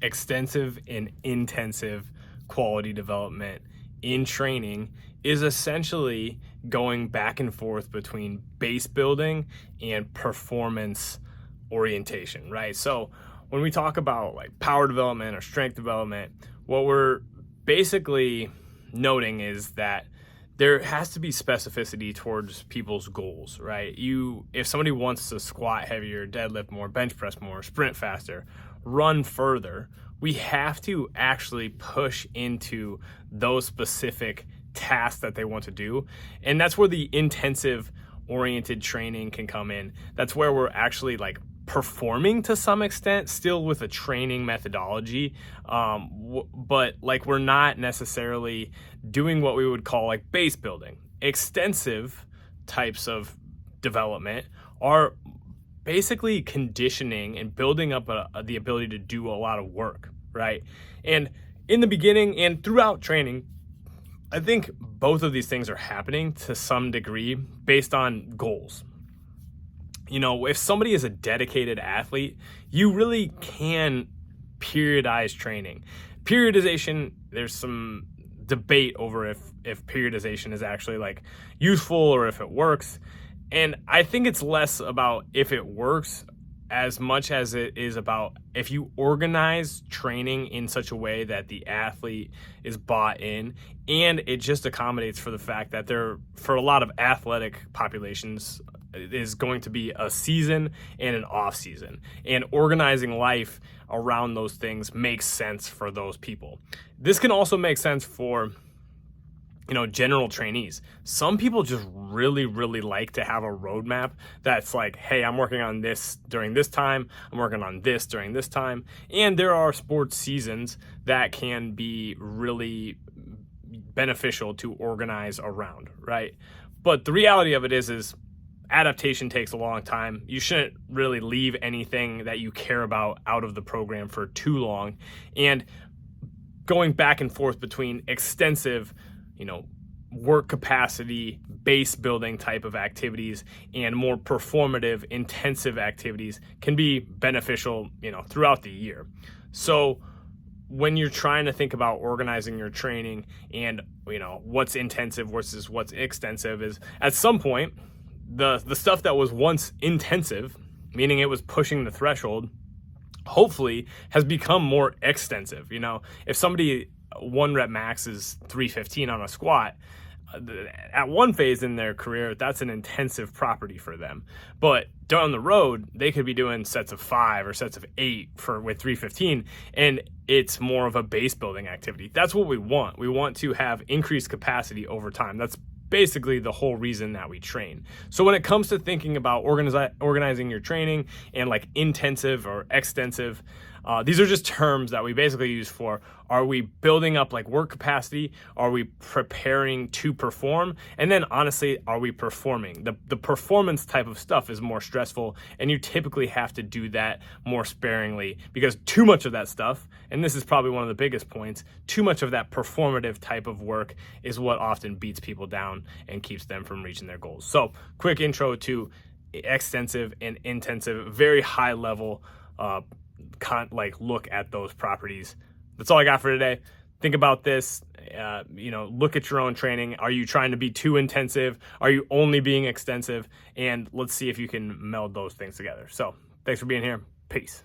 extensive and intensive quality development in training is essentially going back and forth between base building and performance orientation, right? So when we talk about like power development or strength development, what we're basically noting is that there has to be specificity towards people's goals, right? If somebody wants to squat heavier, deadlift more, bench press more, sprint faster, run further, we have to actually push into those specific tasks that they want to do. And that's where the intensive oriented training can come in. That's where we're actually like performing to some extent, still with a training methodology, but like we're not necessarily doing what we would call like base building. Extensive types of development are basically conditioning and building up the ability to do a lot of work, right? And in the beginning and throughout training, I think both of these things are happening to some degree based on goals. You know, if somebody is a dedicated athlete, you really can periodize training. Periodization, there's some debate over if periodization is actually like useful or if it works. And I think it's less about if it works as much as it is about if you organize training in such a way that the athlete is bought in, and it just accommodates for the fact that for a lot of athletic populations, is going to be a season and an off season, and organizing life around those things makes sense for those people. This can also make sense for, you know, general trainees. Some people just really like to have a roadmap that's like, hey, I'm working on this during this time, I'm working on this during this time. And there are sports seasons that can be really beneficial to organize around, right? But the reality of it is adaptation takes a long time. You shouldn't really leave anything that you care about out of the program for too long. And going back and forth between extensive, you know, work capacity, base building type of activities and more performative, intensive activities can be beneficial, you know, throughout the year. So when you're trying to think about organizing your training and, you know, what's intensive versus what's extensive, is at some point, the stuff that was once intensive, meaning it was pushing the threshold, hopefully has become more extensive. You know, if somebody 1 rep max is 315 on a squat, at one phase in their career, that's an intensive property for them. But down the road, they could be doing sets of 5 or sets of 8 with 315, and it's more of a base building activity. That's what we want. We want to have increased capacity over time. That's basically the whole reason that we train. So when it comes to thinking about organizing your training and like intensive or extensive, these are just terms that we basically use for, are we building up like work capacity? Are we preparing to perform? And then honestly, are we performing? The performance type of stuff is more stressful, and you typically have to do that more sparingly, because too much of that stuff, and this is probably one of the biggest points, too much of that performative type of work is what often beats people down and keeps them from reaching their goals. So quick intro to extensive and intensive, very high level look at those properties. That's all I got for today. Think about this, look at your own training. Are you trying to be too intensive? Are you only being extensive? And let's see if you can meld those things together. So thanks for being here. Peace.